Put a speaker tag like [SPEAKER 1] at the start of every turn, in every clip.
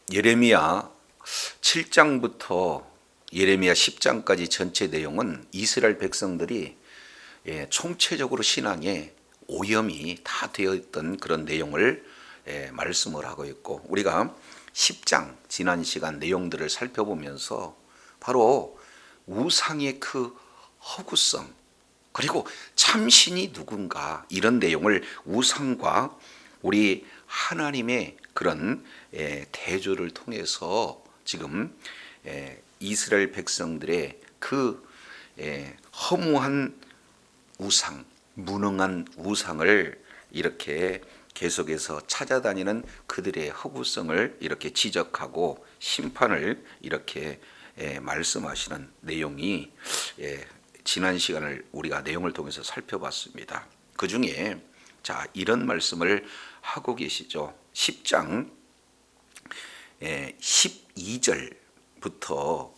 [SPEAKER 1] 예레미야 7장부터 예레미야 10장까지 전체 내용은 이스라엘 백성들이 총체적으로 신앙에 오염이 다 되어 있던 그런 내용을 말씀을 하고 있고, 우리가 10장 지난 시간 내용들을 살펴보면서 바로 우상의 그 허구성, 그리고 참신이 누군가, 이런 내용을 우상과 우리 하나님의 그런 대조를 통해서 지금 이스라엘 백성들의 그 허무한 우상, 무능한 우상을 이렇게 계속해서 찾아다니는 그들의 허구성을 이렇게 지적하고 심판을 이렇게 말씀하시는 내용이 지난 시간을 우리가 내용을 통해서 살펴봤습니다. 그 중에 이런 말씀을 하고 계시죠. 10장 12절부터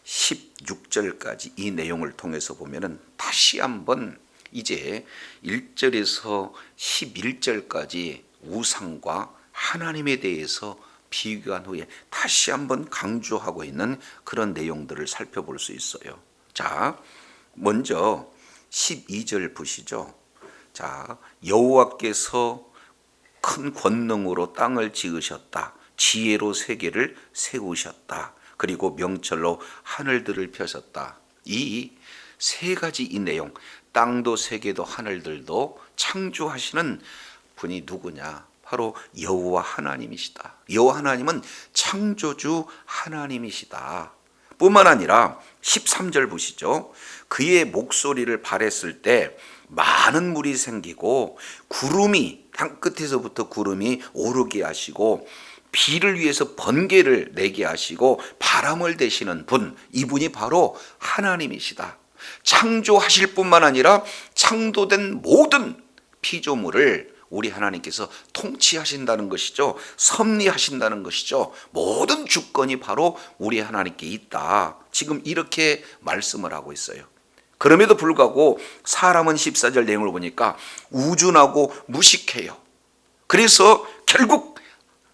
[SPEAKER 1] 16절까지 이 내용을 통해서 보면은 다시 한번 이제 1절에서 11절까지 우상과 하나님에 대해서 비교한 후에 다시 한번 강조하고 있는 그런 내용들을 살펴볼 수 있어요. 먼저 12절 보시죠. 여호와께서 큰 권능으로 땅을 지으셨다. 지혜로 세계를 세우셨다. 그리고 명철로 하늘들을 펴셨다. 이 세 가지 이 내용, 땅도 세계도 하늘들도 창조하시는 분이 누구냐? 바로 여호와 하나님이시다. 여호와 하나님은 창조주 하나님이시다. 뿐만 아니라 13절 보시죠. 그의 목소리를 발했을 때 많은 물이 생기고 구름이 땅끝에서부터 구름이 오르게 하시고 비를 위해서 번개를 내게 하시고 바람을 대시는 분, 이분이 바로 하나님이시다. 창조하실 뿐만 아니라 창조된 모든 피조물을 우리 하나님께서 통치하신다는 것이죠. 섭리하신다는 것이죠. 모든 주권이 바로 우리 하나님께 있다. 지금 이렇게 말씀을 하고 있어요. 그럼에도 불구하고 사람은 14절 내용을 보니까 우준하고 무식해요. 그래서 결국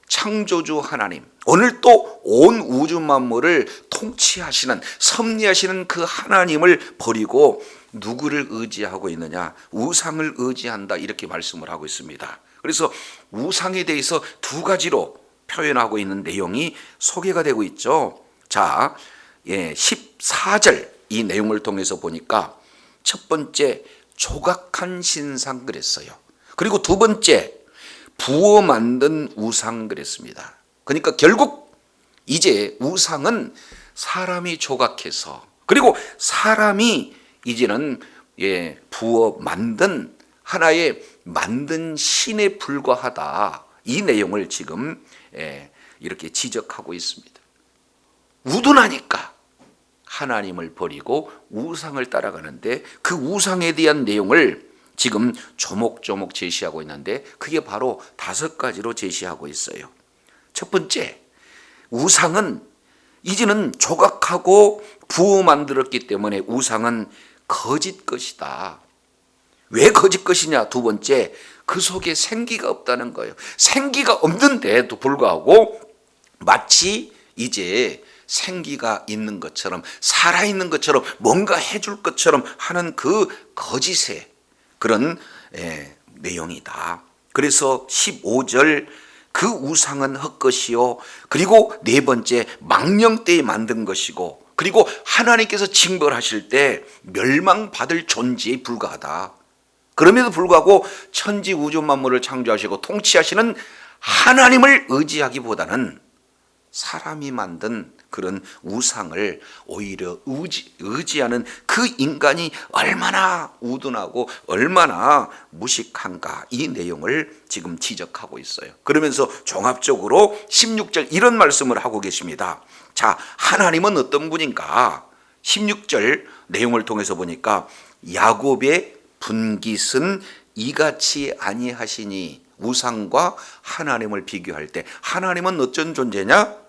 [SPEAKER 1] 창조주 하나님, 오늘 또 온 우주 만물을 통치하시는, 섭리하시는 그 하나님을 버리고 누구를 의지하고 있느냐? 우상을 의지한다, 이렇게 말씀을 하고 있습니다. 그래서 우상에 대해서 두 가지로 표현하고 있는 내용이 소개가 되고 있죠. 14절 이 내용을 통해서 보니까 첫 번째 조각한 신상 그랬어요. 그리고 두 번째 부어 만든 우상 그랬습니다. 그러니까 결국 이제 우상은 사람이 조각해서, 그리고 사람이 이제는 부어 만든 하나의 만든 신에 불과하다. 이 내용을 지금 이렇게 지적하고 있습니다. 우둔하니까 하나님을 버리고 우상을 따라가는데, 그 우상에 대한 내용을 지금 조목조목 제시하고 있는데, 그게 바로 5가지로 제시하고 있어요. 첫 번째, 우상은 이제는 조각하고 부어 만들었기 때문에 우상은 거짓 것이다. 왜 거짓 것이냐? 두 번째, 그 속에 생기가 없다는 거예요. 생기가 없는데도 불구하고 마치 이제 생기가 있는 것처럼, 살아있는 것처럼, 뭔가 해줄 것처럼 하는 그 거짓의 그런 내용이다. 그래서 15절, 그 우상은 헛것이요, 그리고 네 번째 망령때에 만든 것이고, 그리고 하나님께서 징벌하실 때 멸망받을 존재에 불과하다. 그럼에도 불구하고 천지 우주 만물을 창조하시고 통치하시는 하나님을 의지하기보다는 사람이 만든 그런 우상을 오히려 의지하는 그 인간이 얼마나 우둔하고 얼마나 무식한가, 이 내용을 지금 지적하고 있어요. 그러면서 종합적으로 16절 이런 말씀을 하고 계십니다. 하나님은 어떤 분인가? 16절 내용을 통해서 보니까 야곱의 분깃은 이같이 아니하시니, 우상과 하나님을 비교할 때 하나님은 어떤 존재냐?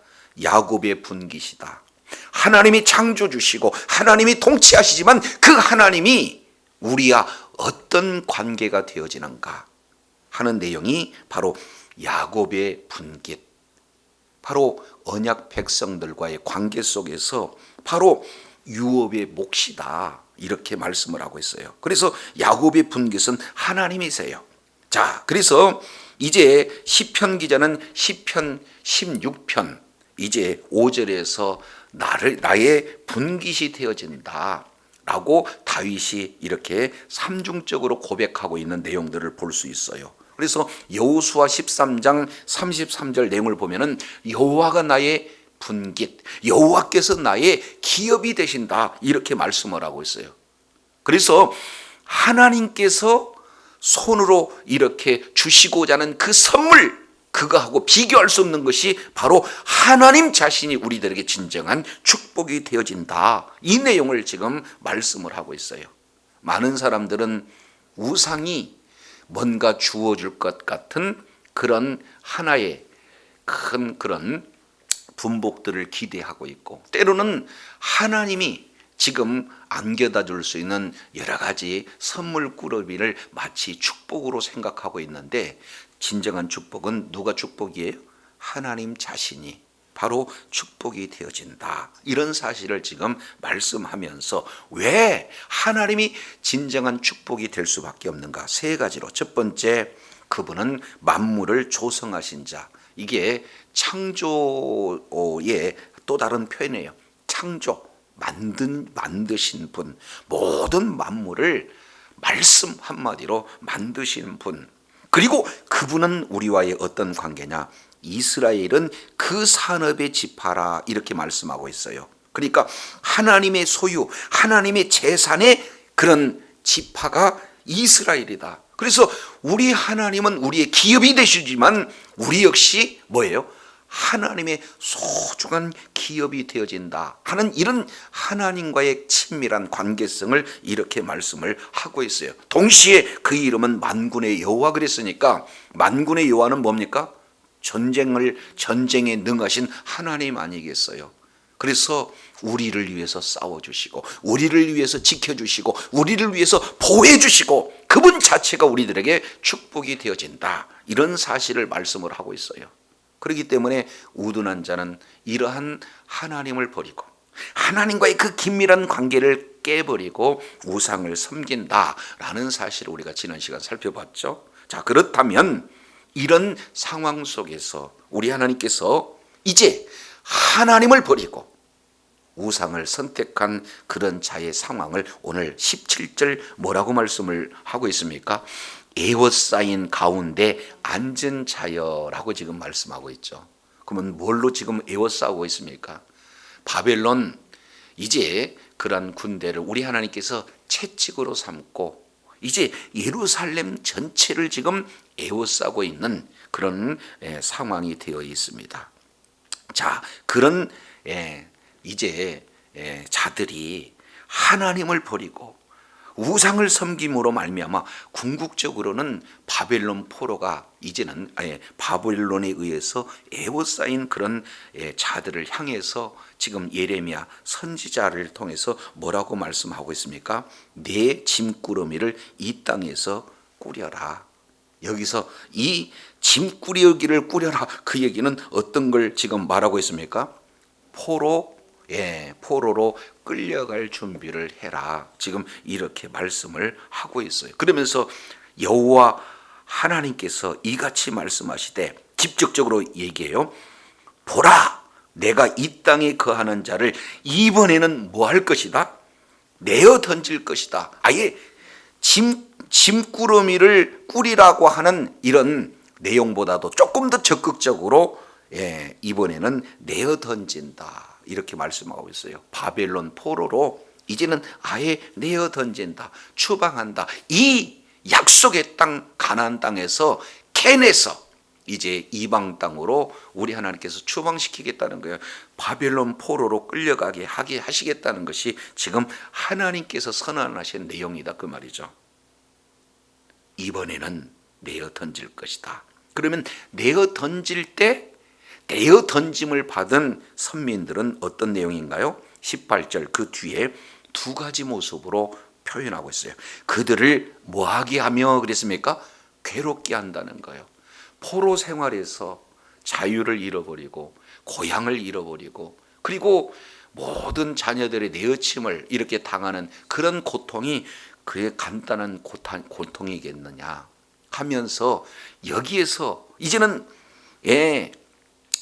[SPEAKER 1] 야곱의 분깃이다. 하나님이 창조주시고 하나님이 통치하시지만 그 하나님이 우리와 어떤 관계가 되어지는가 하는 내용이 바로 야곱의 분깃, 바로 언약 백성들과의 관계 속에서 바로 유업의 몫이다, 이렇게 말씀을 하고 있어요. 그래서 야곱의 분깃은 하나님이세요. 자, 그래서 이제 시편 기자는 시편 16편 이제 5절에서 나의 분깃이 되어진다 라고 다윗이 이렇게 삼중적으로 고백하고 있는 내용들을 볼 수 있어요. 그래서 여호수아 13장 33절 내용을 보면은 여호와가 나의 분깃, 여호와께서 나의 기업이 되신다, 이렇게 말씀을 하고 있어요. 그래서 하나님께서 손으로 이렇게 주시고자 하는 그 선물, 그거하고 비교할 수 없는 것이 바로 하나님 자신이 우리들에게 진정한 축복이 되어진다, 이 내용을 지금 말씀을 하고 있어요. 많은 사람들은 우상이 뭔가 주어줄 것 같은 그런 하나의 큰 그런 분복들을 기대하고 있고, 때로는 하나님이 지금 안겨다 줄 수 있는 여러 가지 선물 꾸러미를 마치 축복으로 생각하고 있는데, 진정한 축복은 누가 축복이에요? 하나님 자신이 바로 축복이 되어진다, 이런 사실을 지금 말씀하면서 왜 하나님이 진정한 축복이 될 수밖에 없는가? 세 가지로. 첫 번째, 그분은 만물을 조성하신 자. 이게 창조의 또 다른 표현이에요. 창조, 만드신 분, 모든 만물을 말씀 한마디로 만드신 분. 그리고 그분은 우리와의 어떤 관계냐? 이스라엘은 그 산업의 지파라, 이렇게 말씀하고 있어요. 그러니까 하나님의 소유, 하나님의 재산의 그런 지파가 이스라엘이다. 그래서 우리 하나님은 우리의 기업이 되시지만 우리 역시 뭐예요? 하나님의 소중한 기업이 되어진다 하는 이런 하나님과의 친밀한 관계성을 이렇게 말씀을 하고 있어요. 동시에 그 이름은 만군의 여호와 그랬으니까, 만군의 여호와는 뭡니까? 전쟁에 능하신 하나님 아니겠어요? 그래서 우리를 위해서 싸워주시고, 우리를 위해서 지켜주시고, 우리를 위해서 보호해주시고, 그분 자체가 우리들에게 축복이 되어진다, 이런 사실을 말씀을 하고 있어요. 그렇기 때문에 우둔한 자는 이러한 하나님을 버리고 하나님과의 그 긴밀한 관계를 깨버리고 우상을 섬긴다라는 사실을 우리가 지난 시간 살펴봤죠. 자, 그렇다면 이런 상황 속에서 우리 하나님께서 이제 하나님을 버리고 우상을 선택한 그런 자의 상황을 오늘 17절 뭐라고 말씀을 하고 있습니까? 에워싸인 가운데 앉은 자여라고 지금 말씀하고 있죠. 그러면 뭘로 지금 에워싸고 있습니까? 바벨론, 이제 그러한 군대를 우리 하나님께서 채찍으로 삼고 이제 예루살렘 전체를 지금 에워싸고 있는 그런 상황이 되어 있습니다. 자, 그런 이제 자들이 하나님을 버리고 우상을 섬김으로 말미암아 궁극적으로는 바벨론 포로가 이제는 바벨론에 의해서 에워싸인 그런 자들을 향해서 지금 예레미야 선지자를 통해서 뭐라고 말씀하고 있습니까? 내 짐꾸러미를 이 땅에서 꾸려라. 여기서 이 짐꾸러기를 꾸려라, 그 얘기는 어떤 걸 지금 말하고 있습니까? 포로로 끌려갈 준비를 해라, 지금 이렇게 말씀을 하고 있어요. 그러면서 여호와 하나님께서 이같이 말씀하시되 직접적으로 얘기해요. 보라, 내가 이 땅에 거하는 자를 이번에는 뭐 할 것이다? 내어 던질 것이다. 아예 짐꾸러미를 꾸리라고 하는 이런 내용보다도 조금 더 적극적으로 이번에는 내어 던진다, 이렇게 말씀하고 있어요. 바벨론 포로로 이제는 아예 내어 던진다, 추방한다. 이 약속의 땅 가나안 땅에서 캐내서 이제 이방 땅으로 우리 하나님께서 추방시키겠다는 거예요. 바벨론 포로로 끌려가게 하시겠다는 것이 지금 하나님께서 선언하신 내용이다, 그 말이죠. 이번에는 내어 던질 것이다. 그러면 내어 던질 때 내어 던짐을 받은 선민들은 어떤 내용인가요? 18절 그 뒤에 두 가지 모습으로 표현하고 있어요. 그들을 뭐하게 하며 그랬습니까? 괴롭게 한다는 거예요. 포로 생활에서 자유를 잃어버리고 고향을 잃어버리고 그리고 모든 자녀들의 내어침을 이렇게 당하는 그런 고통이 그의 간단한 고통이겠느냐 하면서 여기에서 이제는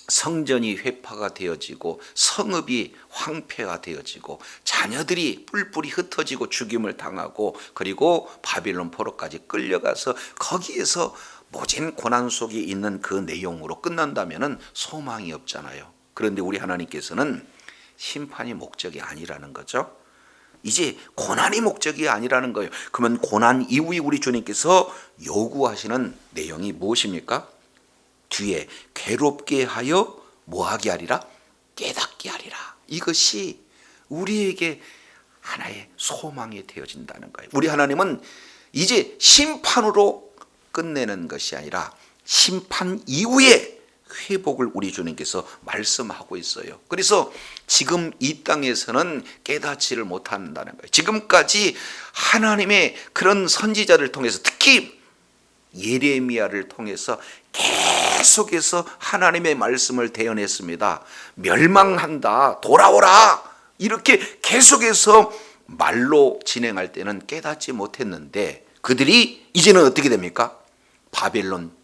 [SPEAKER 1] 성전이 회파가 되어지고 성읍이 황폐가 되어지고 자녀들이 뿔뿔이 흩어지고 죽임을 당하고 그리고 바빌론 포로까지 끌려가서 거기에서 모진 고난 속에 있는 그 내용으로 끝난다면 소망이 없잖아요. 그런데 우리 하나님께서는 심판이 목적이 아니라는 거죠. 이제 고난이 목적이 아니라는 거예요. 그러면 고난 이후에 우리 주님께서 요구하시는 내용이 무엇입니까? 뒤에 괴롭게 하여 뭐하게 하리라? 깨닫게 하리라. 이것이 우리에게 하나의 소망이 되어진다는 거예요. 우리 하나님은 이제 심판으로 끝내는 것이 아니라 심판 이후에 회복을 우리 주님께서 말씀하고 있어요. 그래서 지금 이 땅에서는 깨닫지를 못한다는 거예요. 지금까지 하나님의 그런 선지자를 통해서 특히 예레미야를 통해서 계속해서 하나님의 말씀을 대언했습니다. 멸망한다, 돌아오라, 이렇게 계속해서 말로 진행할 때는 깨닫지 못했는데 그들이 이제는 어떻게 됩니까? 바벨론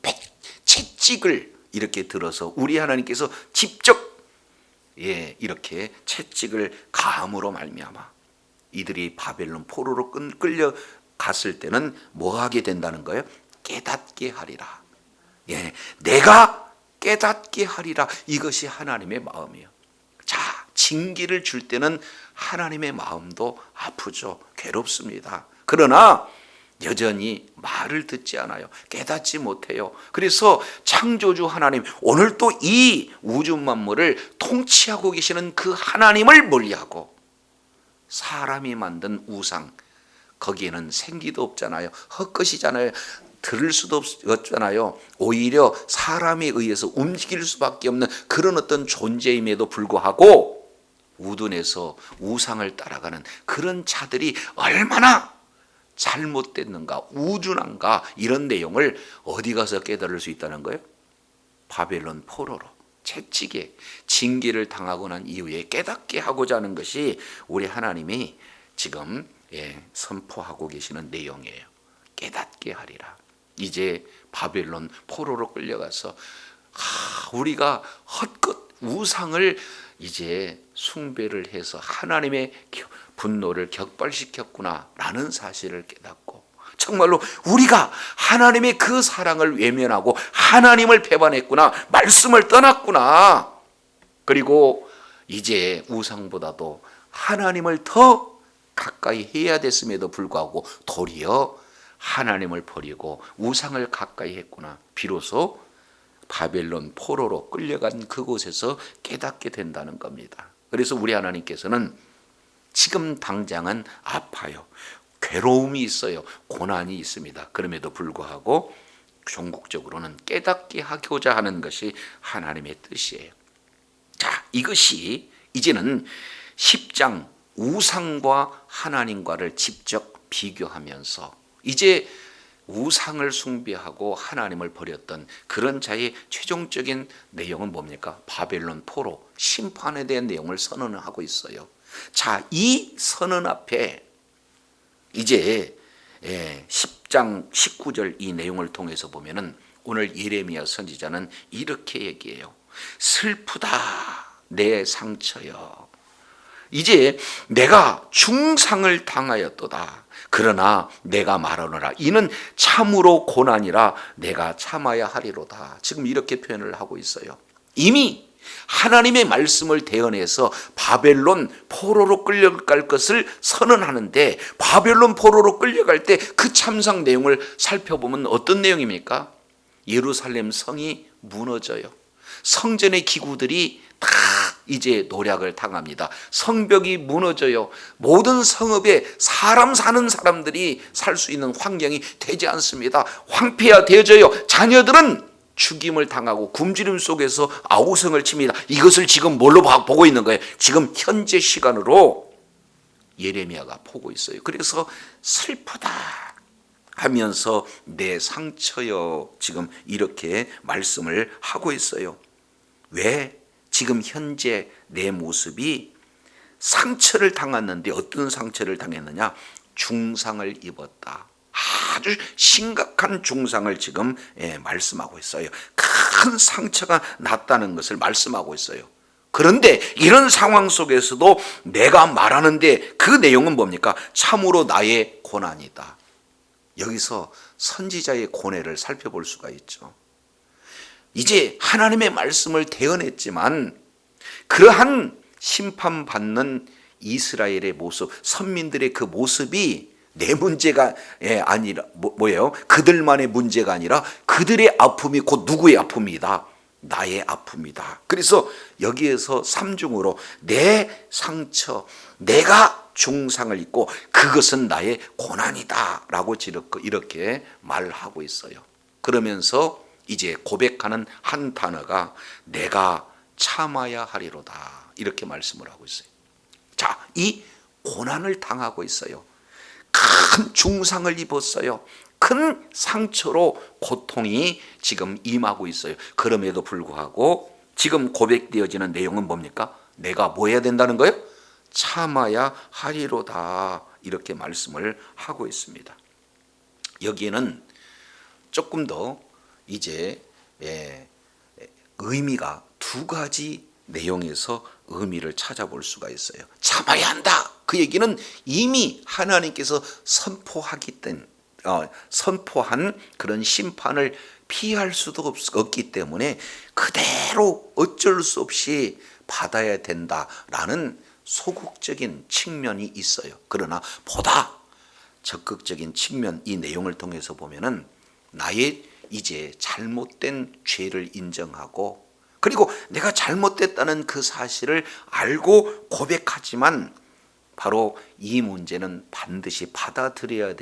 [SPEAKER 1] 채찍을 이렇게 들어서 우리 하나님께서 직접 이렇게 채찍을 가함으로 말미암아 이들이 바벨론 포로로 끌려갔을 때는 뭐 하게 된다는 거예요? 깨닫게 하리라. 내가 깨닫게 하리라. 이것이 하나님의 마음이에요. 자, 징계를 줄 때는 하나님의 마음도 아프죠. 괴롭습니다. 그러나 여전히 말을 듣지 않아요. 깨닫지 못해요. 그래서 창조주 하나님, 오늘 또 이 우주 만물을 통치하고 계시는 그 하나님을 멀리하고 사람이 만든 우상, 거기에는 생기도 없잖아요. 헛것이잖아요. 들을 수도 없잖아요. 오히려 사람에 의해서 움직일 수밖에 없는 그런 어떤 존재임에도 불구하고 우둔해서 우상을 따라가는 그런 자들이 얼마나 잘못됐는가, 우준한가, 이런 내용을 어디 가서 깨달을 수 있다는 거예요? 바벨론 포로로 채찍에 징계를 당하고 난 이후에 깨닫게 하고자 하는 것이 우리 하나님이 지금 선포하고 계시는 내용이에요. 깨닫게 하리라. 이제 바벨론 포로로 끌려가서 우리가 헛것 우상을 이제 숭배를 해서 하나님의 분노를 격발시켰구나라는 사실을 깨닫고 정말로 우리가 하나님의 그 사랑을 외면하고 하나님을 배반했구나, 말씀을 떠났구나. 그리고 이제 우상보다도 하나님을 더 가까이 해야 됐음에도 불구하고 도리어 하나님을 버리고 우상을 가까이 했구나. 비로소 바벨론 포로로 끌려간 그곳에서 깨닫게 된다는 겁니다. 그래서 우리 하나님께서는 지금 당장은 아파요. 괴로움이 있어요. 고난이 있습니다. 그럼에도 불구하고 종국적으로는 깨닫게 하고자 하는 것이 하나님의 뜻이에요. 자, 이것이 이제는 10장 우상과 하나님과를 직접 비교하면서 이제 우상을 숭배하고 하나님을 버렸던 그런 자의 최종적인 내용은 뭡니까? 바벨론 포로 심판에 대한 내용을 선언하고 있어요. 자, 이 선언 앞에 이제 10장 19절 이 내용을 통해서 보면은 오늘 예레미야 선지자는 이렇게 얘기해요. 슬프다 내 상처여. 이제 내가 중상을 당하였도다. 그러나 내가 말하노라 이는 참으로 고난이라 내가 참아야 하리로다. 지금 이렇게 표현을 하고 있어요. 이미 하나님의 말씀을 대언해서 바벨론 포로로 끌려갈 것을 선언하는데 바벨론 포로로 끌려갈 때 그 참상 내용을 살펴보면 어떤 내용입니까? 예루살렘 성이 무너져요. 성전의 기구들이 다 이제 노략을 당합니다. 성벽이 무너져요. 모든 성읍에 사람 사는 사람들이 살 수 있는 환경이 되지 않습니다. 황폐화되어져요. 자녀들은 죽임을 당하고 굶주림 속에서 아우성을 칩니다. 이것을 지금 뭘로 보고 있는 거예요? 지금 현재 시간으로 예레미야가 보고 있어요. 그래서 슬프다 하면서 내 상처여 지금 이렇게 말씀을 하고 있어요. 왜 지금 현재 내 모습이 상처를 당했는데 어떤 상처를 당했느냐? 중상을 입었다. 아주 심각한 중상을 지금 말씀하고 있어요. 큰 상처가 났다는 것을 말씀하고 있어요. 그런데 이런 상황 속에서도 내가 말하는데 그 내용은 뭡니까? 참으로 나의 고난이다. 여기서 선지자의 고뇌를 살펴볼 수가 있죠. 이제 하나님의 말씀을 대언했지만 그러한 심판받는 이스라엘의 모습, 선민들의 그 모습이 내 문제가 아니라 뭐예요? 그들만의 문제가 아니라 그들의 아픔이 곧 누구의 아픔이다? 나의 아픔이다. 그래서 여기에서 삼중으로 내 상처, 내가 중상을 입고 그것은 나의 고난이다 라고 이렇게 말하고 있어요. 그러면서 이제 고백하는 한 단어가 내가 참아야 하리로다 이렇게 말씀을 하고 있어요. 자, 이 고난을 당하고 있어요. 큰 중상을 입었어요. 큰 상처로 고통이 지금 임하고 있어요. 그럼에도 불구하고 지금 고백되어지는 내용은 뭡니까? 내가 뭐 해야 된다는 거예요? 참아야 하리로다 이렇게 말씀을 하고 있습니다. 여기에는 조금 더 이제 의미가 두 가지 내용에서 의미를 찾아볼 수가 있어요. 참아야 한다. 그 얘기는 이미 하나님께서 선포한 그런 심판을 피할 수도 없기 때문에 그대로 어쩔 수 없이 받아야 된다라는 소극적인 측면이 있어요. 그러나 보다 적극적인 측면, 이 내용을 통해서 보면은 나의 이제 잘못된 죄를 인정하고 그리고 내가 잘못됐다는 그 사실을 알고 고백하지만 바로 이 문제는 반드시 받아들여야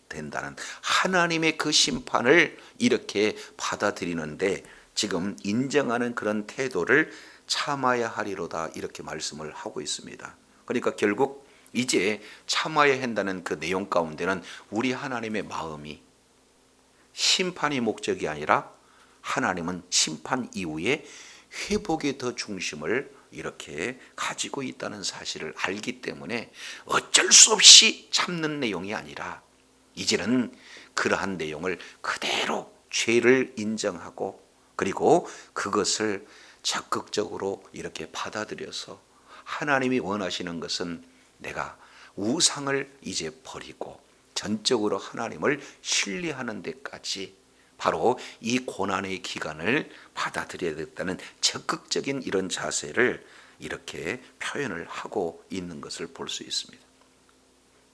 [SPEAKER 1] 된다는 하나님의 그 심판을 이렇게 받아들이는데 지금 인정하는 그런 태도를 참아야 하리로다 이렇게 말씀을 하고 있습니다. 그러니까 결국 이제 참아야 한다는 그 내용 가운데는 우리 하나님의 마음이 심판이 목적이 아니라 하나님은 심판 이후에 회복에 더 중심을 이렇게 가지고 있다는 사실을 알기 때문에 어쩔 수 없이 참는 내용이 아니라 이제는 그러한 내용을 그대로 죄를 인정하고 그리고 그것을 적극적으로 이렇게 받아들여서 하나님이 원하시는 것은 내가 우상을 이제 버리고 전적으로 하나님을 신뢰하는 데까지 바로 이 고난의 기간을 받아들여야겠다는 적극적인 이런 자세를 이렇게 표현을 하고 있는 것을 볼 수 있습니다.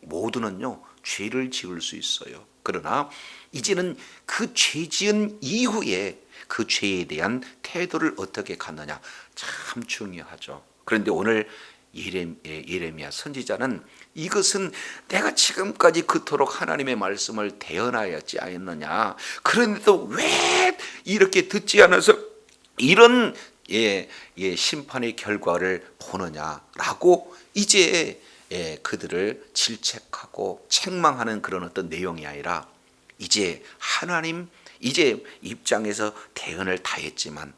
[SPEAKER 1] 모두는요 죄를 지을 수 있어요. 그러나 이제는 그 죄 지은 이후에 그 죄에 대한 태도를 어떻게 갖느냐 참 중요하죠. 그런데 오늘 예레미야 선지자는 이것은 내가 지금까지 그토록 하나님의 말씀을 대언하였지 않느냐, 그런데도 왜 이렇게 듣지 않아서 이런 심판의 결과를 보느냐라고 이제 그들을 질책하고 책망하는 그런 어떤 내용이 아니라 이제 하나님 이제 입장에서 대언을 다 했지만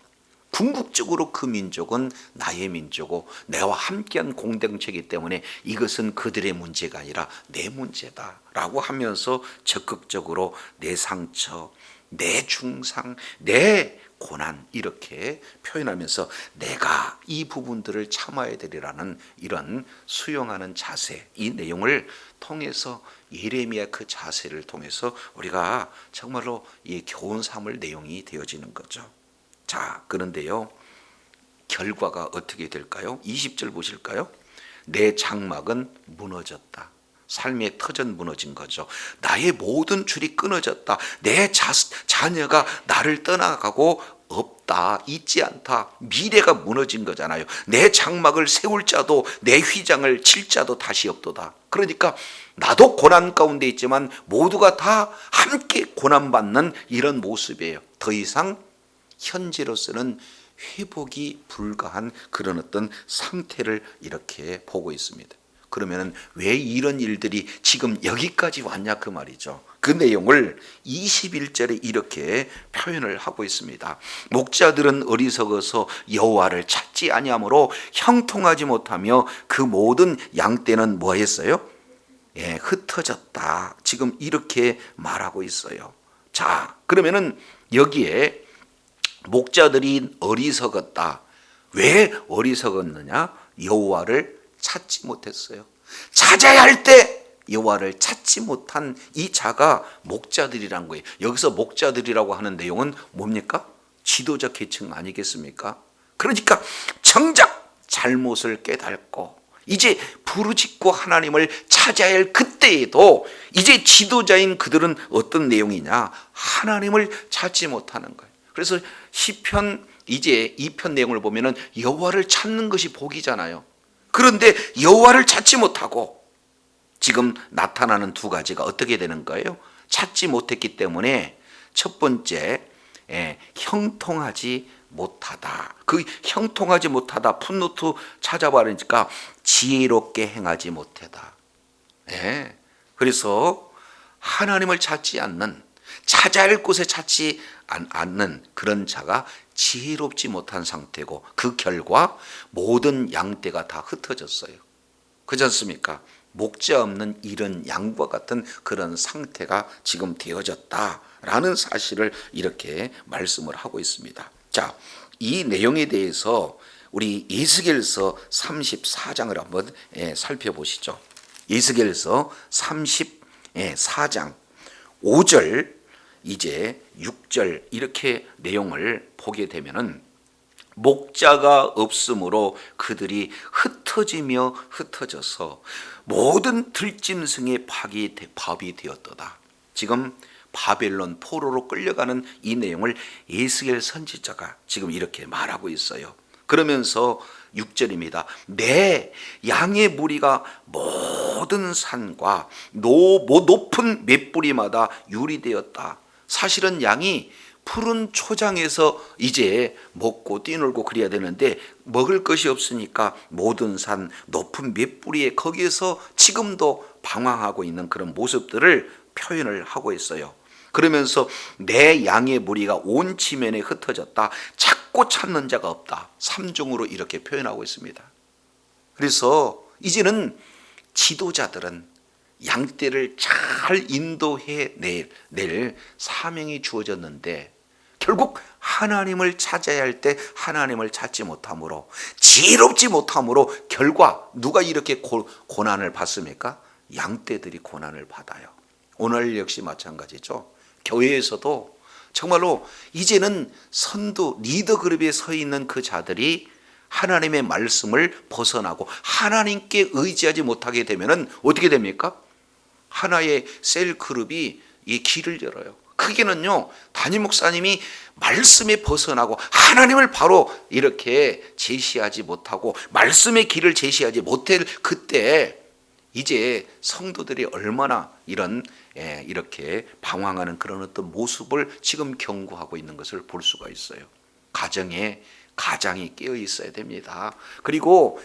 [SPEAKER 1] 궁극적으로 그 민족은 나의 민족이고 내와 함께한 공동체이기 때문에 이것은 그들의 문제가 아니라 내 문제다라고 하면서 적극적으로 내 상처, 내 중상, 내 고난 이렇게 표현하면서 내가 이 부분들을 참아야 되리라는 이런 수용하는 자세, 이 내용을 통해서 예레미야 그 자세를 통해서 우리가 정말로 이 교훈 삼을 내용이 되어지는 거죠. 자, 그런데요 결과가 어떻게 될까요? 20절 보실까요? 내 장막은 무너졌다. 삶의 터전 무너진 거죠. 나의 모든 줄이 끊어졌다. 내 자녀가 나를 떠나가고 없다, 있지 않다. 미래가 무너진 거잖아요. 내 장막을 세울 자도 내 휘장을 칠 자도 다시 없도다. 그러니까 나도 고난 가운데 있지만 모두가 다 함께 고난받는 이런 모습이에요. 더 이상 현재로서는 회복이 불가한 그런 어떤 상태를 이렇게 보고 있습니다. 그러면 왜 이런 일들이 지금 여기까지 왔냐 그 말이죠. 그 내용을 21절에 이렇게 표현을 하고 있습니다. 목자들은 어리석어서 여호와를 찾지 아니하므로 형통하지 못하며 그 모든 양떼는 뭐 했어요? 흩어졌다. 지금 이렇게 말하고 있어요. 자, 그러면은 여기에 목자들이 어리석었다. 왜 어리석었느냐? 여호와를 찾지 못했어요. 찾아야 할 때 여호와를 찾지 못한 이 자가 목자들이란 거예요. 여기서 목자들이라고 하는 내용은 뭡니까? 지도자 계층 아니겠습니까? 그러니까 정작 잘못을 깨닫고 이제 부르짖고 하나님을 찾아야 할 그때에도 이제 지도자인 그들은 어떤 내용이냐? 하나님을 찾지 못하는 거예요. 그래서 시편 이제 2편 내용을 보면은 여호와를 찾는 것이 복이잖아요. 그런데 여호와를 찾지 못하고 지금 나타나는 두 가지가 어떻게 되는 거예요? 찾지 못했기 때문에 첫 번째, 형통하지 못하다. 그 형통하지 못하다 풋노트 찾아봐니까 지혜롭게 행하지 못하다. 그래서 하나님을 찾지 않는, 찾아야 할 곳에 찾지 않는 그런 자가 지혜롭지 못한 상태고 그 결과 모든 양떼가 다 흩어졌어요. 그렇지 않습니까? 목자 없는 이런 양과 같은 그런 상태가 지금 되어졌다라는 사실을 이렇게 말씀을 하고 있습니다. 자, 이 내용에 대해서 우리 에스겔서 34장을 한번 살펴보시죠. 에스겔서 34장 5절 이제 6절 이렇게 내용을 보게 되면은 목자가 없으므로 그들이 흩어지며 흩어져서 모든 들짐승의 밥이 되었도다. 지금 바벨론 포로로 끌려가는 이 내용을 에스겔 선지자가 지금 이렇게 말하고 있어요. 그러면서 6절입니다. 내 양의 무리가 모든 산과 높은 맷뿌리마다 유리되었다. 사실은 양이 푸른 초장에서 이제 먹고 뛰놀고 그래야 되는데 먹을 것이 없으니까 모든 산 높은 맷뿌리에 거기에서 지금도 방황하고 있는 그런 모습들을 표현을 하고 있어요. 그러면서 내 양의 무리가 온 지면에 흩어졌다. 찾고 찾는 자가 없다. 3중으로 이렇게 표현하고 있습니다. 그래서 이제는 지도자들은 양떼를 잘 인도해 낼 사명이 주어졌는데 결국 하나님을 찾아야 할 때 하나님을 찾지 못함으로 지혜롭지 못함으로 결과 누가 이렇게 고난을 받습니까? 양떼들이 고난을 받아요. 오늘 역시 마찬가지죠. 교회에서도 정말로 이제는 선두 리더 그룹에 서 있는 그 자들이 하나님의 말씀을 벗어나고 하나님께 의지하지 못하게 되면은 어떻게 됩니까? 하나의 셀 그룹이 이 길을 열어요. 크게는요, 담임 목사님이 말씀에 벗어나고 하나님을 바로 이렇게 제시하지 못하고 말씀의 길을 제시하지 못할 그때 이제 성도들이 얼마나 이렇게 방황하는 그런 어떤 모습을 지금 경고하고 있는 것을 볼 수가 있어요. 가장이 깨어 있어야 됩니다. 그리고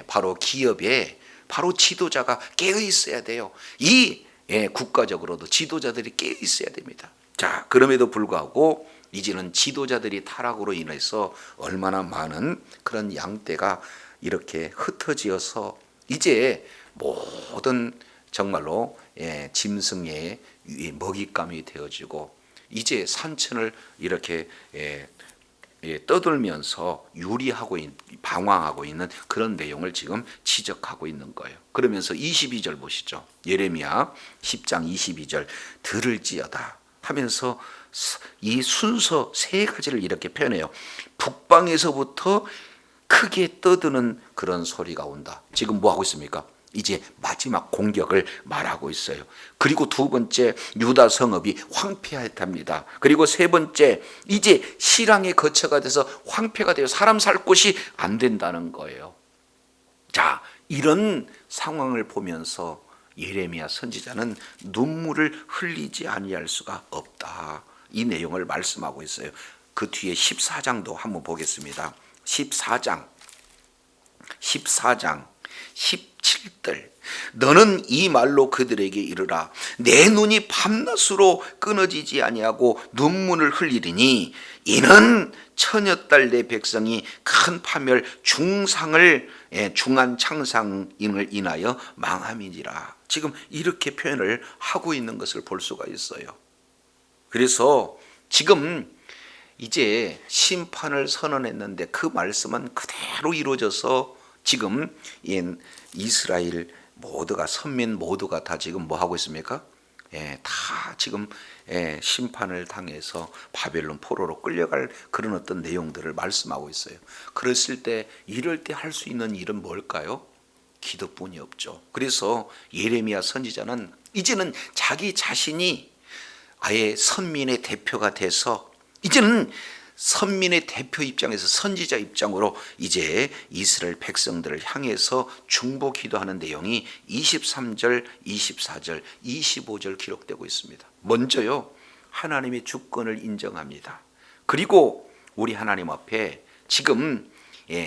[SPEAKER 1] 바로 기업에 바로 지도자가 깨어 있어야 돼요. 국가적으로도 지도자들이 깨어 있어야 됩니다. 자, 그럼에도 불구하고 이제는 지도자들이 타락으로 인해서 얼마나 많은 그런 양떼가 이렇게 흩어지어서 이제 모든 정말로 짐승의 먹잇감이 되어지고 이제 산천을 이렇게 떠돌면서 방황하고 있는 그런 내용을 지금 지적하고 있는 거예요. 그러면서 22절 보시죠. 예레미야 10장 22절 들을지어다 하면서 이 순서 세 가지를 이렇게 표현해요. 북방에서부터 크게 떠드는 그런 소리가 온다. 지금 뭐 하고 있습니까? 이제 마지막 공격을 말하고 있어요. 그리고 두 번째, 유다 성읍이 황폐하답니다. 그리고 세 번째, 이제 실랑의 거처가 돼서 황폐가 되어 사람 살 곳이 안 된다는 거예요. 자, 이런 상황을 보면서 예레미야 선지자는 눈물을 흘리지 아니할 수가 없다. 이 내용을 말씀하고 있어요. 그 뒤에 14장도 한번 보겠습니다. 14장 17들 너는 이 말로 그들에게 이르라. 내 눈이 밤낮으로 끊어지지 아니하고 눈물을 흘리리니 이는 처녀딸 내 백성이 큰 파멸 중한 창상인을 인하여 망함이니라. 지금 이렇게 표현을 하고 있는 것을 볼 수가 있어요. 그래서 지금 이제 심판을 선언했는데 그 말씀은 그대로 이루어져서 지금 이스라엘 모두가, 선민 모두가 다 지금 뭐 하고 있습니까? 다 지금 심판을 당해서 바벨론 포로로 끌려갈 그런 어떤 내용들을 말씀하고 있어요. 그랬을 때, 이럴 때 할 수 있는 일은 뭘까요? 기도뿐이 없죠. 그래서 예레미야 선지자는 이제는 자기 자신이 아예 선민의 대표가 돼서, 이제는 선민의 대표 입장에서, 선지자 입장으로 이제 이스라엘 백성들을 향해서 중보 기도하는 내용이 23절, 24절, 25절 기록되고 있습니다. 먼저요, 하나님의 주권을 인정합니다. 그리고 우리 하나님 앞에 지금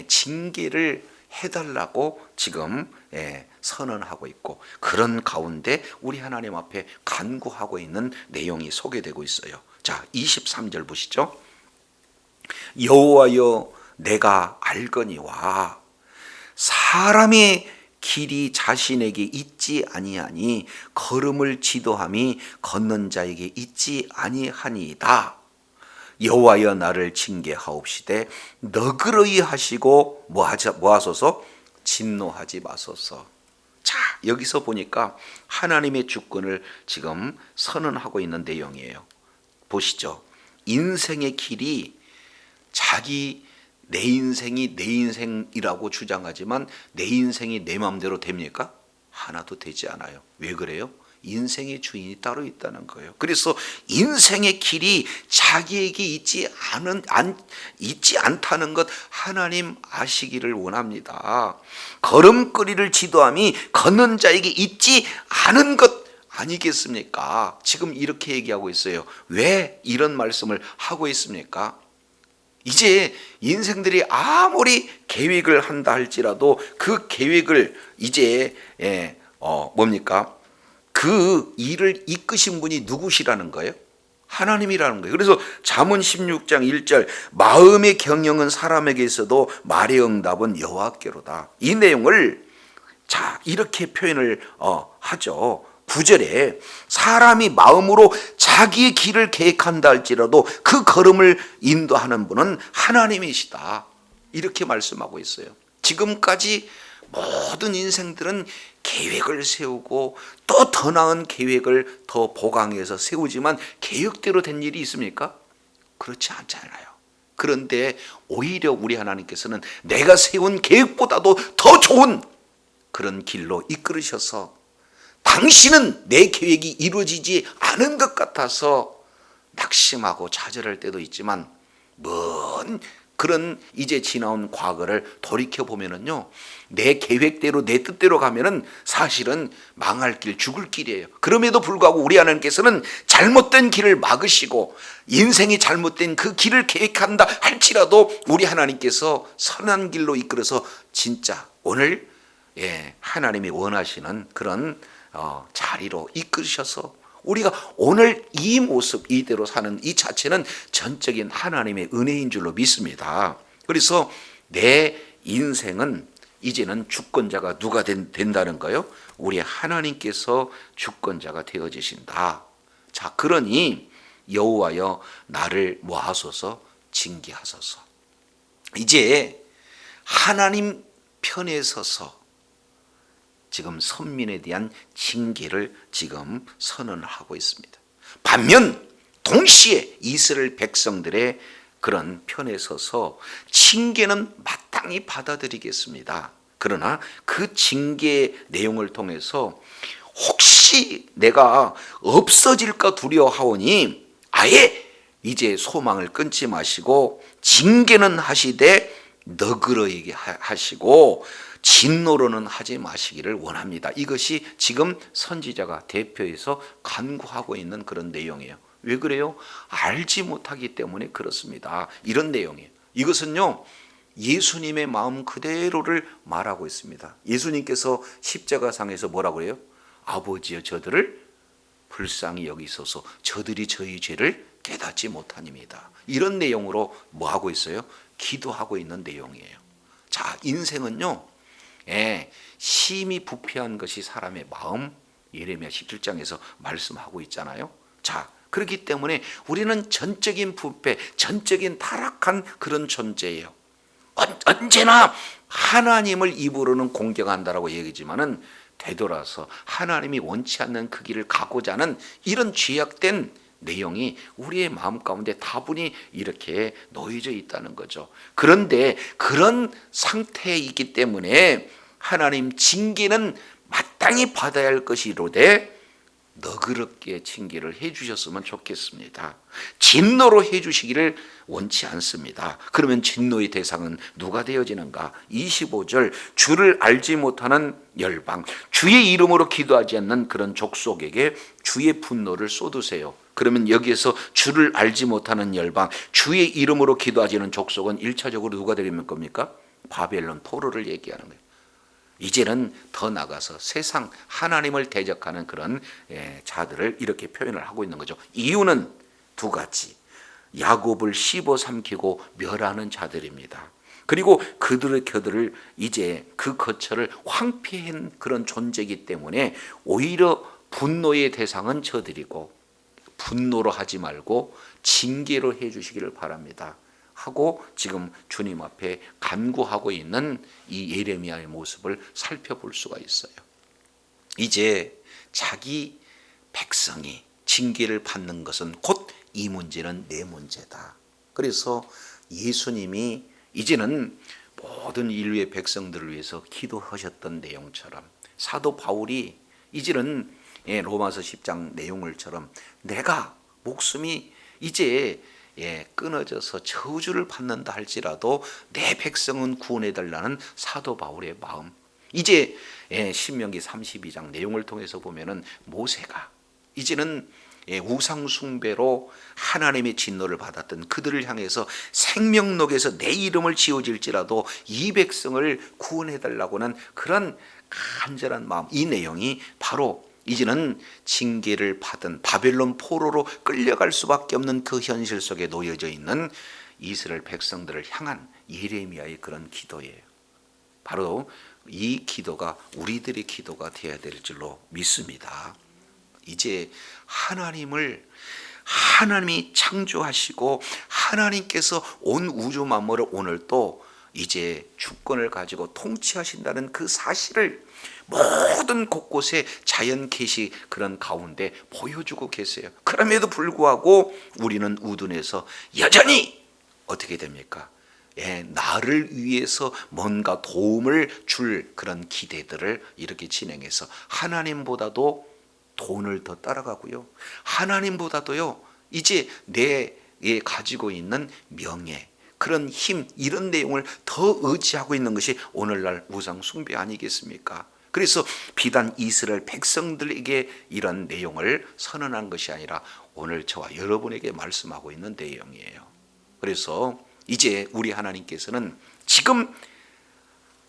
[SPEAKER 1] 징계를 해달라고 지금 선언하고 있고, 그런 가운데 우리 하나님 앞에 간구하고 있는 내용이 소개되고 있어요. 자, 23절 보시죠. 여호와여, 내가 알거니와 사람의 길이 자신에게 있지 아니하니 걸음을 지도함이 걷는 자에게 있지 아니하니이다. 여호와여, 나를 징계하옵시되 너그러이 하시고 뭐하소서? 진노하지 마소서. 자, 여기서 보니까 하나님의 주권을 지금 선언하고 있는 내용이에요. 보시죠. 인생의 길이 내 인생이 내 인생이라고 주장하지만 내 인생이 내 마음대로 됩니까? 하나도 되지 않아요. 왜 그래요? 인생의 주인이 따로 있다는 거예요. 그래서 인생의 길이 자기에게 있지 않다는 것 하나님 아시기를 원합니다. 걸음걸이를 지도함이 걷는 자에게 있지 않은 것 아니겠습니까? 지금 이렇게 얘기하고 있어요. 왜 이런 말씀을 하고 있습니까? 이제 인생들이 아무리 계획을 한다 할지라도 그 계획을 이제 뭡니까? 그 일을 이끄신 분이 누구시라는 거예요? 하나님이라는 거예요. 그래서 잠언 16장 1절 마음의 경영은 사람에게 있어도 말의 응답은 여호와께로다. 이 내용을 자 이렇게 표현을 하죠. 9절에 사람이 마음으로 자기의 길을 계획한다 할지라도 그 걸음을 인도하는 분은 하나님이시다. 이렇게 말씀하고 있어요. 지금까지 모든 인생들은 계획을 세우고 또 더 나은 계획을 더 보강해서 세우지만 계획대로 된 일이 있습니까? 그렇지 않잖아요. 그런데 오히려 우리 하나님께서는 내가 세운 계획보다도 더 좋은 그런 길로 이끌으셔서 당신은 내 계획이 이루어지지 않은 것 같아서 낙심하고 좌절할 때도 있지만 먼 그런 이제 지나온 과거를 돌이켜보면은요, 내 계획대로 내 뜻대로 가면은 사실은 망할 길, 죽을 길이에요. 그럼에도 불구하고 우리 하나님께서는 잘못된 길을 막으시고 인생이 잘못된 그 길을 계획한다 할지라도 우리 하나님께서 선한 길로 이끌어서 진짜 오늘 하나님이 원하시는 그런 자리로 이끌으셔서 우리가 오늘 이 모습 이대로 사는 이 자체는 전적인 하나님의 은혜인 줄로 믿습니다. 그래서 내 인생은 이제는 주권자가 누가 된다는 거요? 우리 하나님께서 주권자가 되어지신다. 자, 그러니 여호와여 나를 뭐하소서? 징계하소서. 이제 하나님 편에 서서 지금 선민에 대한 징계를 지금 선언을 하고 있습니다. 반면 동시에 이스라엘 백성들의 그런 편에 서서 징계는 마땅히 받아들이겠습니다. 그러나 그 징계 내용을 통해서 혹시 내가 없어질까 두려워하오니 아예 이제 소망을 끊지 마시고 징계는 하시되 너그러이 하시고 진노로는 하지 마시기를 원합니다. 이것이 지금 선지자가 대표해서 간구하고 있는 그런 내용이에요. 왜 그래요? 알지 못하기 때문에 그렇습니다. 이런 내용이에요. 이것은요, 예수님의 마음 그대로를 말하고 있습니다. 예수님께서 십자가상에서 뭐라고 해요? 아버지여 저들을 불쌍히 여기소서 저들이 저희 죄를 깨닫지 못하니이다. 이런 내용으로 뭐 하고 있어요? 기도하고 있는 내용이에요. 자, 인생은요, 심히 부패한 것이 사람의 마음, 예레미야 17장에서 말씀하고 있잖아요. 자, 그렇기 때문에 우리는 전적인 부패, 전적인 타락한 그런 존재예요. 언제나 하나님을 입으로는 공경한다라고 얘기지만은 되돌아서 하나님이 원치 않는 그 길을 가고자 하는 이런 죄악된 내용이 우리의 마음 가운데 다분히 이렇게 놓여져 있다는 거죠. 그런데 그런 상태에 있기 때문에 하나님 징계는 마땅히 받아야 할 것이로되 너그럽게 징계를 해주셨으면 좋겠습니다. 진노로 해주시기를 원치 않습니다. 그러면 진노의 대상은 누가 되어지는가? 25절 주를 알지 못하는 열방, 주의 이름으로 기도하지 않는 그런 족속에게 주의 분노를 쏟으세요. 그러면 여기에서 주를 알지 못하는 열방, 주의 이름으로 기도하지 않는 족속은 1차적으로 누가 되는 겁니까? 바벨론 포로를 얘기하는 거예요. 이제는 더 나가서 세상 하나님을 대적하는 그런 자들을 이렇게 표현을 하고 있는 거죠. 이유는 두 가지. 야곱을 씹어 삼키고 멸하는 자들입니다. 그리고 그들의 겨들을 이제 그 거처를 황폐한 그런 존재이기 때문에 오히려 분노의 대상은 저들이고 분노로 하지 말고 징계로 해주시기를 바랍니다. 하고 지금 주님 앞에 간구하고 있는 이 예레미야의 모습을 살펴볼 수가 있어요. 이제 자기 백성이 징계를 받는 것은 곧 이 문제는 내 문제다. 그래서 예수님이 이제는 모든 인류의 백성들을 위해서 기도하셨던 내용처럼 사도 바울이 이제는 로마서 10장 내용을처럼 내가 목숨이 이제 끊어져서 저주를 받는다 할지라도 내 백성은 구원해달라는 사도 바울의 마음. 이제 신명기 32장 내용을 통해서 보면은 모세가 이제는 우상 숭배로 하나님의 진노를 받았던 그들을 향해서 생명록에서 내 이름을 지어질지라도 이 백성을 구원해달라고는 그런 간절한 마음. 이 내용이 바로 이제는 징계를 받은 바벨론 포로로 끌려갈 수밖에 없는 그 현실 속에 놓여져 있는 이스라엘 백성들을 향한 예레미야의 그런 기도예요. 바로 이 기도가 우리들의 기도가 되어야 될 줄로 믿습니다. 이제 하나님이 창조하시고 하나님께서 온 우주 만물을 오늘 또 이제 주권을 가지고 통치하신다는 그 사실을 모든 곳곳에 자연 계시 그런 가운데 보여주고 계세요. 그럼에도 불구하고 우리는 우둔해서 여전히 어떻게 됩니까? 나를 위해서 뭔가 도움을 줄 그런 기대들을 이렇게 진행해서 하나님보다도 돈을 더 따라가고요. 하나님보다도요, 이제 내 가지고 있는 명예, 그런 힘, 이런 내용을 더 의지하고 있는 것이 오늘날 우상 숭배 아니겠습니까? 그래서 비단 이스라엘 백성들에게 이런 내용을 선언한 것이 아니라 오늘 저와 여러분에게 말씀하고 있는 내용이에요. 그래서 이제 우리 하나님께서는 지금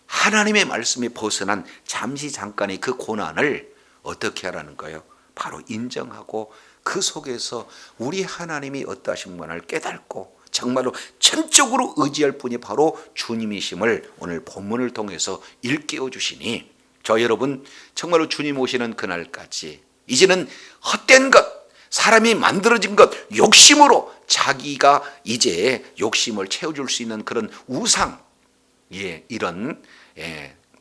[SPEAKER 1] 하나님의 말씀에 벗어난 잠시 잠깐의 그 고난을 어떻게 하라는 거예요? 바로 인정하고 그 속에서 우리 하나님이 어떠하신 분을 깨닫고 정말로 전적으로 의지할 분이 바로 주님이심을 오늘 본문을 통해서 일깨워 주시니 저 여러분 정말로 주님 오시는 그날까지 이제는 헛된 것, 사람이 만들어진 것, 욕심으로 자기가 이제 욕심을 채워줄 수 있는 그런 우상, 이런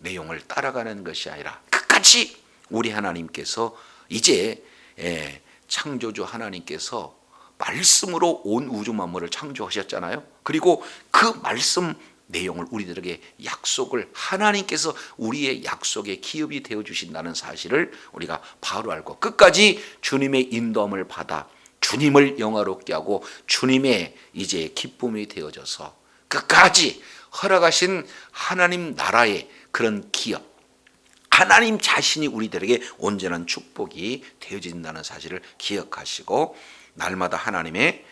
[SPEAKER 1] 내용을 따라가는 것이 아니라 끝까지 우리 하나님께서 이제 창조주 하나님께서 말씀으로 온 우주 만물을 창조하셨잖아요. 그리고 그 말씀 내용을 우리들에게 약속을 하나님께서 우리의 약속의 기업이 되어 주신다는 사실을 우리가 바로 알고 끝까지 주님의 인도함을 받아 주님을 영화롭게 하고 주님의 이제 기쁨이 되어져서 끝까지 허락하신 하나님 나라의 그런 기업, 하나님 자신이 우리들에게 온전한 축복이 되어진다는 사실을 기억하시고 날마다 하나님의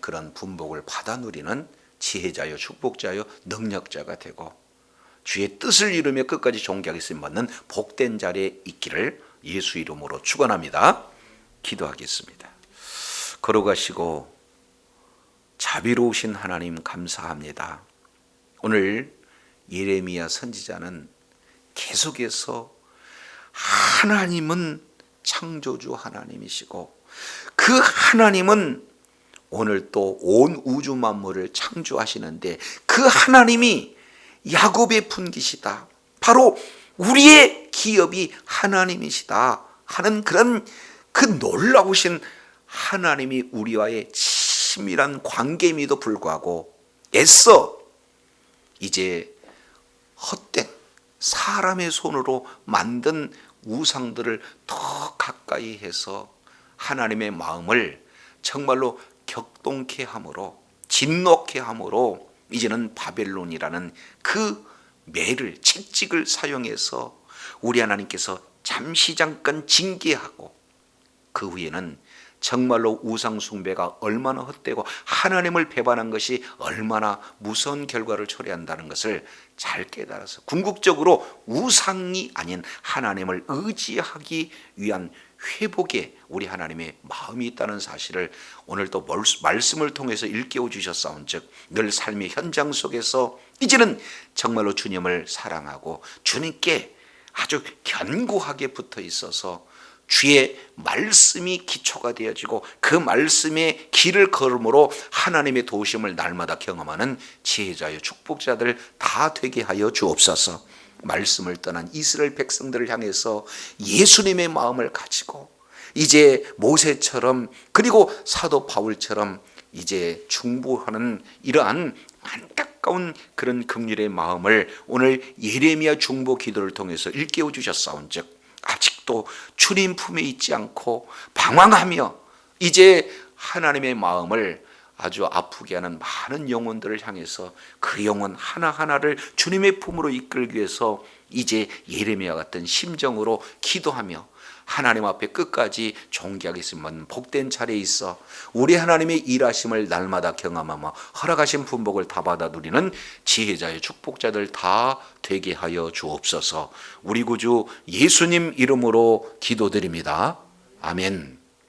[SPEAKER 1] 그런 분복을 받아 누리는 지혜자요 축복자요 능력자가 되고 주의 뜻을 이루며 끝까지 존귀하게 쓰임받는 복된 자리에 있기를 예수 이름으로 축원합니다. 기도하겠습니다. 걸어가시고 자비로우신 하나님 감사합니다. 오늘 예레미야 선지자는 계속해서 하나님은 창조주 하나님이시고 그 하나님은 오늘 또 온 우주 만물을 창조하시는데 그 하나님이 야곱의 분기시다. 바로 우리의 기업이 하나님이시다 하는 그런 그 놀라우신 하나님이 우리와의 친밀한 관계임에도 불구하고 애써 이제 헛된 사람의 손으로 만든 우상들을 더 가까이 해서 하나님의 마음을 정말로 격동케 함으로 진노케 함으로 이제는 바벨론이라는 그 매를 채찍을 사용해서 우리 하나님께서 잠시 잠깐 징계하고 그 후에는 정말로 우상 숭배가 얼마나 헛되고 하나님을 배반한 것이 얼마나 무서운 결과를 초래한다는 것을 잘 깨달아서 궁극적으로 우상이 아닌 하나님을 의지하기 위한 회복에 우리 하나님의 마음이 있다는 사실을 오늘 또 말씀을 통해서 일깨워 주셨사온즉 늘 삶의 현장 속에서 이제는 정말로 주님을 사랑하고 주님께 아주 견고하게 붙어 있어서 주의 말씀이 기초가 되어지고 그 말씀의 길을 걸음으로 하나님의 도우심을 날마다 경험하는 지혜자여 축복자들 다 되게 하여 주옵소서. 말씀을 떠난 이스라엘 백성들을 향해서 예수님의 마음을 가지고 이제 모세처럼 그리고 사도 바울처럼 이제 중보하는 이러한 안타까운 그런 긍휼의 마음을 오늘 예레미야 중보 기도를 통해서 일깨워 주셨사온즉 아직도 주님 품에 있지 않고 방황하며 이제 하나님의 마음을 아주 아프게 하는 많은 영혼들을 향해서 그 영혼 하나하나를 주님의 품으로 이끌기 위해서 이제 예레미야 같은 심정으로 기도하며 하나님 앞에 끝까지 존귀하게 쓰면 복된 자리에 있어 우리 하나님의 일하심을 날마다 경험하며 허락하신 분복을 다 받아 누리는 지혜자의 축복자들 다 되게 하여 주옵소서. 우리 구주 예수님 이름으로 기도드립니다. 아멘.